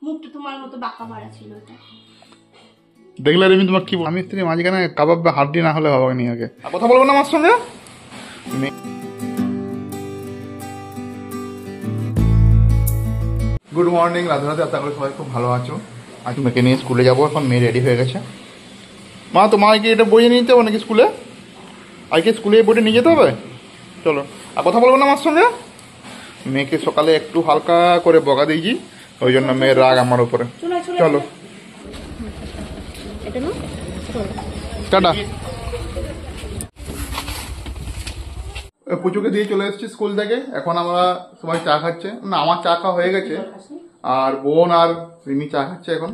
মুখটা তোমার মতো বাঁকা পাড়া ছিল ওটা। দেখলে রিমি তোমার কি আমি স্ত্রী মাঝখানে কাবাব বা হাড্ডি না হলে হবে নি আগে কথা বলবো না আমার সঙ্গে। Good morning, Radhe Radhe. আশা করি সবাই খুব ভালো আছো। আজ মেয়েকে নিয়ে স্কুলে যাবো। এখন মেয়ে রেডি হয়ে গেছে। মা তোমার কি এটা বইয়ে নিয়ে যেতে হবে নাকি স্কুলে? আজকে স্কুলে বইটা নিয়ে যেতে হবে? চলো। আর কথা বলবো না আমার সঙ্গে। মেয়েকে সকালে একটু হালকা করে বকা দিয়েছি, ওই জন্য মেয়ের রাগ আমার উপরে। চলো টাটা। পুচুকে দিয়ে চলে এসেছি স্কুল থেকে। এখন আমরা সবাই চা খাচ্ছে। না, আমার চা খাওয়া হয়ে গেছে, আর বোন আর রিমি চা খাচ্ছে এখন।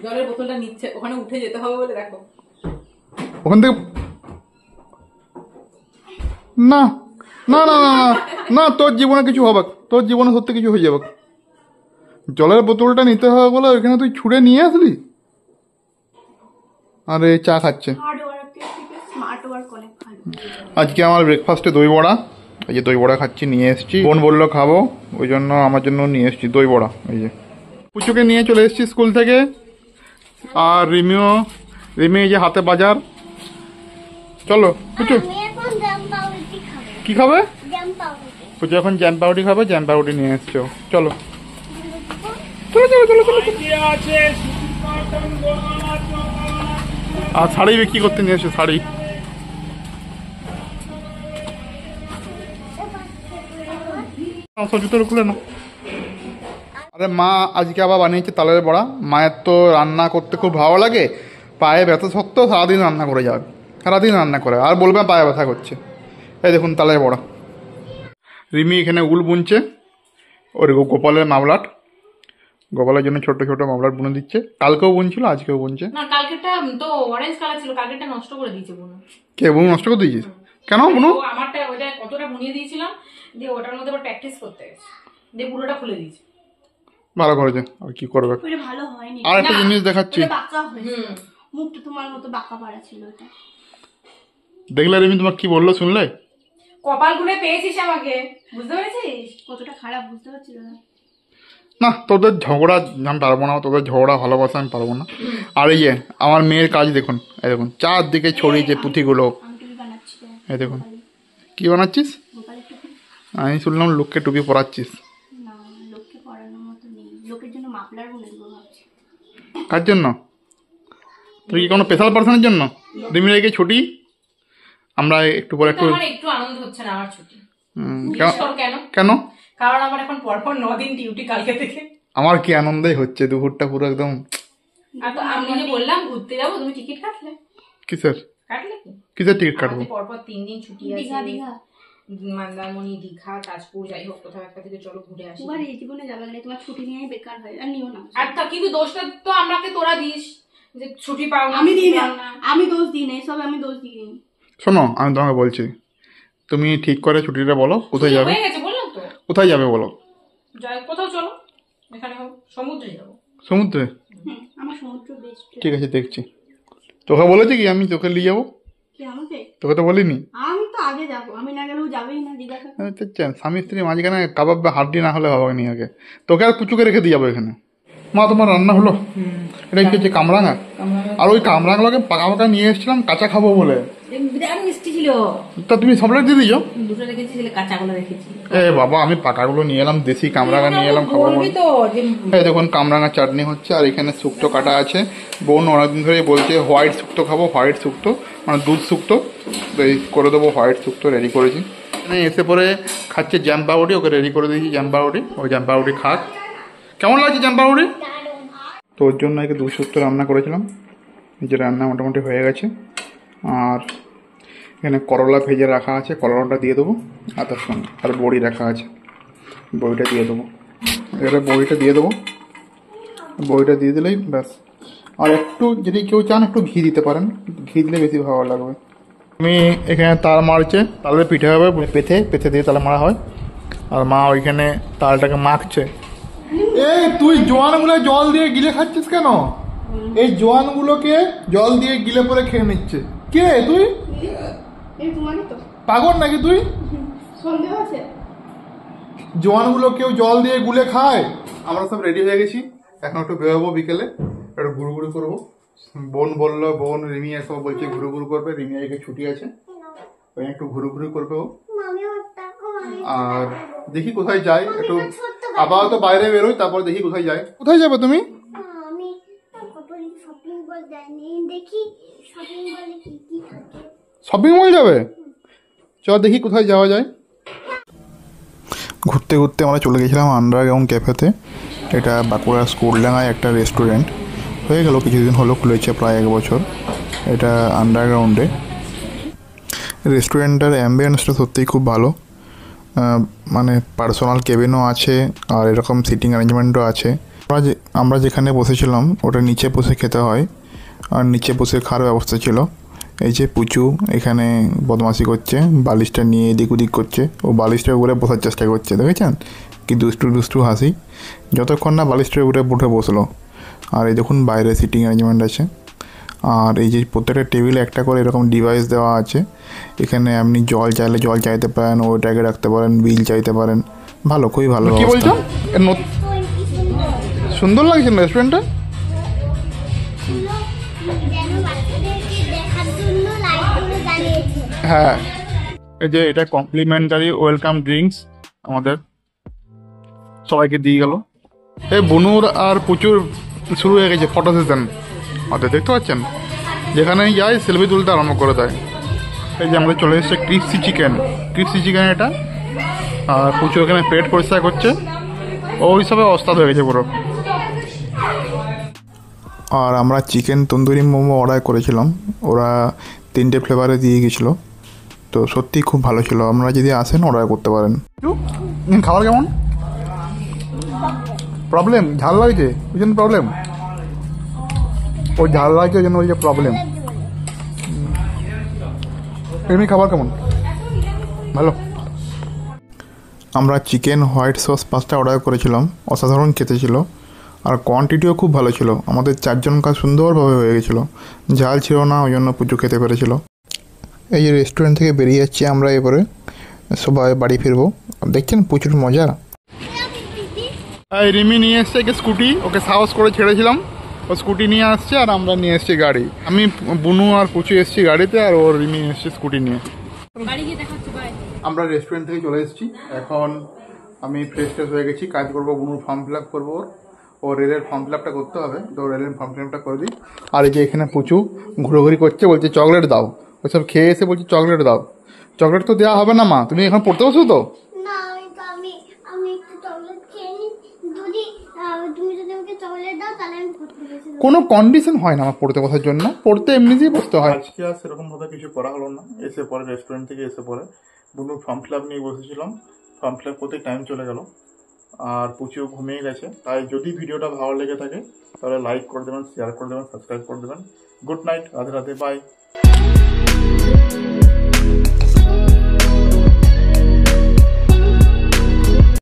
জলের বোতলটা নিচ্ছে, ওখানে উঠে যেতে হবে বলে দেখো। ওখান থেকে না না না না না, তোর জীবনে কিছু হবে, তোর জীবনে সত্যি কিছু হয়ে যাবে। জলের বোতলটা নিতে হবে বলে ওইখানে তুই ছুঁড়ে নিয়ে আসলি, আর এই চা খাচ্ছে। আজকে আমার ব্রেকফাস্টে দই বড়া। এই যে দই বড়া খাচ্ছি, নিয়ে এসেছি। বোন বললো খাবো, ওই জন্য আমার জন্য নিয়ে এসেছি দই বড়া। এই যে পুচুকে নিয়ে চলে এসেছি স্কুল থেকে। আর রিমি এই যে হাতে বাজার। চলো পুচু, কি খাবে? পুজো এখন জ্যাম পাউডি খাবে। জ্যাম পাউডি নিয়ে এসছো। চলো চলো চলো চলো চলো। আর শাড়ি বিক্রি করতে নিয়ে এসো, শাড়ি। জুতোর খুলে না। আরে মা আজকে আবার বানিয়েছে তালের বড়া। মায়ের তো রান্না করতে খুব ভালো লাগে। পায়ে ব্যথা সত্ত্বেও সারাদিন রান্না করে যাবে, সারাদিন রান্না করে, আর বলবে পায়ে ব্যথা করছে। এই দেখুন তালের বড়া। রিমি এখানে উল বুনছে, ওর গোপালের মামলাট। গোপালের জন্য ছোট ছোট মামলাট বুনে দিচ্ছে। কালকেও বুনছিল, আজকেও বুনছে। না, কালকেরটা তো অরেঞ্জ কালার ছিল, কালকেরটা নষ্ট করে দিয়েছে বুনু। কে বুনু নষ্ট করে দিয়েছিস? কেন বুনু? আমারটা ওইটা কতটা বুনিয়ে দিয়েছিলাম, দিয়ে ওটার মধ্যে আবার প্র্যাকটিস করতে গেছে, দিয়ে পুরোটা খুলে দিয়েছে। ভালো করেছে, আর কি করবে। ভালো হয়নি। আর একটা জিনিস দেখাচ্ছি। মুখটা তোমার মতো বাঁকা পাড়া ছিল ওটা। দেখলে রিমি তোমার কি বললো শুনলে? কপাল গুনে পেয়েছিস আমাকে, বুঝতে পেরেছিস কতটা খারাপ, বুঝতে পারছিল না। না, তোদের ঝগড়া আমি পারবো না, তোদের ঝগড়া ভালোবাসা আমি পারবো না। আর এই যে আমার মেয়ের কাজ দেখুন, এই দেখুন চারদিকে ছড়িয়েছে পুঁথিগুলো। এই দেখুন কি বানাচ্ছিস? আমি শুনলাম লোককে টুপি পরাচ্ছিস। না, লোককে পরানোর মতো নেই, লোকের জন্য মাফলার বুনে দেবো ভাবছি। কার জন্য? তুই কি কোনো স্পেশাল পার্সনের জন্য? রিমির আজকে ছুটি, আমরা একটু পরে একটু আনন্দ হচ্ছে না আমার ছুটি। কেন কেন? কারণ আমার এখন পরপর 9 দিন ডিউটি কালকে থেকে। আমার কি আনন্দই হচ্ছে, দুপুরটা পুরো একদম। আর তো আমি যে বললাম ঘুরতে যাবো, তুমি টিকিট কাটলে? কিসের? কাটলে কি? কিসের টিকিট কাটবো? পরপর 3 দিন ছুটি আছে। দীঘা, মন্দারমণি, দীঘা, তাজপুর, যাই হোক কোথাও একটা থেকে চলো ঘুরে আসি। তোমার এই জীবনে যাবে না, তোমার ছুটি নিয়ে বেকার হয়, আর নিও না। আর তা কিন্তু দোষটা তো আমাকে তোরা দিস যে ছুটি পাও না। আমি দিই না, আমি দোষ দিই না, সব আমি দোষ দিই। শোনো, আমি তোমাকে বলছি, তুমি ঠিক করে ছুটিটা বলো, কোথায় যাবে? হয়ে গেছে বললাম তো। কোথায় যাবে বলো? যাই কোথাও চলো, এখানে হোক, সমুদ্রে যাবো। সমুদ্রে? আমার সমুদ্র বেস্ট। ঠিক আছে, দেখছি। তোকে বলেছি কি আমি তোকে নিয়ে যাবো? তোকে তো বলিনি। আমি তো আগে যাবো, আমি না গেলেও যাবেই না। দীঘা স্বামী স্ত্রী মাঝখানে কাবাব বা হাড্ডি না হলে হবে নি আগে। তোকে আর পুচুকে রেখে দিয়ে যাবো এখানে। মা তোমার রান্না হলো? এটা কি হচ্ছে? কামরাঙা। আর ওই কামরাঙাগুলোকে পাকা পাকা নিয়ে এসেছিলাম কাঁচা খাবো বলে। মিষ্টি ছিল। তা তুমি সবটা দিয়ে দিও? দুটো রেখেছি, কাঁচাগুলো রেখেছি। এ বাবা, আমি পাকাগুলো নিয়ে এলাম, দেশি কামরাঙা নিয়ে এলাম খাবো। এই দেখুন কামরাঙা চাটনি হচ্ছে, আর এখানে শুক্তো কাটা আছে। বোন অনেকদিন ধরে বলছে হোয়াইট শুক্তো খাবো, হোয়াইট শুক্তো মানে দুধ শুক্তো। এই করে দেবো হোয়াইট শুক্তো, রেডি করেছি। এখানে এসে পরে খাচ্ছে জ্যাম পাউডি, ওকে রেডি করে দিয়েছি জ্যাম পাউডি। ওই জ্যাম পাউডি খাক। কেমন লাগছে জ্যাম পাউডি? তো ওর জন্য একে দুধ শুক্তো রান্না করেছিলাম, যে রান্না মোটামুটি হয়ে গেছে। আর এখানে করলা ভেজে রাখা আছে, করলাটা দিয়ে দেবো। আর তার সঙ্গে আর বড়ি রাখা আছে, বড়িটা দিয়ে দেবো। এবারে বড়িটা দিয়ে দেবো, বড়িটা দিয়ে দিলেই ব্যাস। আর একটু যদি কেউ চান একটু ঘি দিতে পারেন, ঘি দিলে বেশি ভালো লাগবে। আমি এখানে তাল মারছে, তালের পিঠে হবে, পেথে দিয়ে তালে মারা হয়। আর মা ওইখানে তালটাকে মাখছে। এই তুই জোয়ানগুলো জল দিয়ে গিলে খাচ্ছিস কেন? এই জোয়ানগুলোকে জল দিয়ে গিলে পরে খেয়ে নিচ্ছে। কে তুই? পাগল নাকি তুই? জোয়ানগুলো কেউ জল দিয়ে গুলে খায়? আমরা সব রেডি হয়ে গেছি, এখন একটু বেরোবো বিকেলে, একটু ঘুরু করবো। বোন বললো, বোন রিমিয়া সব বলছে ঘুরু করবে, রিমিয়াকে ছুটি আছে, ওই একটু ঘুরু করবে ও। আর দেখি কোথায় যাই, একটু আপাতত বাইরে বেরোই, তারপর দেখি কোথায় যাই। কোথায় যাবে তুমি? শপিং মল যাবে? চল দেখি কোথায় যাওয়া যায়। ঘুরতে ঘুরতে আমরা চলে গেছিলাম আন্ডারগ্রাউন্ড ক্যাফেতে। এটা বাঁকুড়া স্কুলডাঙ্গায় একটা রেস্টুরেন্ট, হয়ে গেল কিছুদিন হলো, খুলেছে প্রায় 1 বছর। এটা আন্ডারগ্রাউন্ডে। রেস্টুরেন্টটার অ্যাম্বিয়েন্সটা সত্যিই খুব ভালো, মানে পার্সোনাল কেবিনও আছে আর এরকম সিটিং অ্যারেঞ্জমেন্টও আছে। আমরা যেখানে বসেছিলাম ওটা নিচে বসে খেতে হয়, আর নিচে বসে খাওয়ার ব্যবস্থা ছিল। এই যে পুচু এখানে বদমাশি করছে, বালিশটা নিয়ে এদিক ওদিক করছে, ও বালিশটার উপরে বসার চেষ্টা করছে, দেখেছেন কি দুষ্টু হাসি। যতক্ষণ না বালিশটার উপরে উঠে বসলো। আর এই দেখুন বাইরে সিটিং অ্যারেঞ্জমেন্ট আছে, আর এই যে প্রত্যেকটা টেবিলে একটা করে এরকম ডিভাইস দেওয়া আছে। এখানে আপনি জল চাইলে জল চাইতে পারেন, ওইটাকে রাখতে পারেন, বিল চাইতে পারেন। ভালো, খুবই ভালো। কি বলছো? সুন্দর লাগছে না রেস্টুরেন্টটা? হ্যাঁ, এই যে এটা কমপ্লিমেন্টারি ওয়েলকাম ড্রিঙ্কস আমাদের সবাইকে দিয়ে গেল। এই বনুর আর প্রচুর শুরু হয়ে গেছে ফটো সেশন আমাদের, দেখতে পাচ্ছেন? যেখানেই যাই সেলফি তুলতে আরম্ভ করে দেয়। এই যে আমাদের চলে এসেছে ক্রিপসি চিকেন এটা, আর প্রচুর এখানে পেট পরিষ্কার করছে, ওই সবে অস্তাদ হয়ে গেছে পুরো। আর আমরা চিকেন তন্দুরি মোমো অর্ডার করেছিলাম, ওরা 3টে ফ্লেভারে দিয়ে গেছিলো, তো সত্যিই খুব ভালো ছিল। আপনারা যদি আসেন অর্ডার করতে পারেন। খাবার কেমন? প্রবলেম ঝাল লাগছে, ওই জন্য প্রবলেম। ওই ঝাল লাগছে ওই জন্য ওই যে প্রবলেম। এমনি খাবার কেমন? ভালো। আমরা chicken white sauce pasta order করেছিলাম, অসাধারণ খেতে ছিল, আর কোয়ান্টিটিও খুব ভালো ছিল। আমাদের 4 জনকার সুন্দরভাবে হয়ে গেছিলো, ঝাল ছিল না, ওই জন্য প্রচুর খেতে পেরেছিল। এই যে রেস্টুরেন্ট থেকে বেরিয়ে যাচ্ছি আমরা, এবারে সবাই বাড়ি ফিরবো। দেখছেন প্রচুর মজা। এই রিমি নিয়ে এসছে একে স্কুটি, ওকে সাহস করে ছেড়েছিলাম, ও স্কুটি নিয়ে আসছে, আর আমরা নিয়ে এসছি গাড়ি। আমি বুনু আর পুচু এসছি গাড়িতে, আর ওর রিমি এসছে স্কুটি নিয়ে। আমরা রেস্টুরেন্ট থেকে চলে এসেছি, এখন আমি ফ্রেশ হয়ে গেছি, কাজ করবো, বুনুর ফর্ম ফিল আপ করবো, ও রেলের ফর্ম ফিল আপটা করতে হবে, তো রেলের ফর্ম ফিল আপটা করে দিই। আর এই যে এখানে পুচু ঘুরোঘুরি করছে, বলছে চকলেট দাও, ওইসব খেয়ে এসে বলছে চকলেট দাও। চকলেট তো দেওয়া হবে না মা, তুমি এখন পড়তে বসো তো। কোনো কন্ডিশন হয় না আমার পড়তে বসার জন্য, পড়তে এমনিতেই বসতে হয়। আজকে আর সেরকম ভাবে কিছু করা হলো না, এসে পরে রেস্টুরেন্ট থেকে এসে পরে বুনুর ফর্ম ফিল আপ নিয়ে বসেছিলাম, ফর্ম ফিল আপ করতে টাইম চলে গেল, আর প্রচুর ঘুমিয়ে গেছে। তাই যদি ভিডিওটা ভালো লেগে থাকে তাহলে লাইক করে দেবেন, শেয়ার করে দেবেন, সাবস্ক্রাইব করে দেবেন। Good night, Radhe Radhe, by.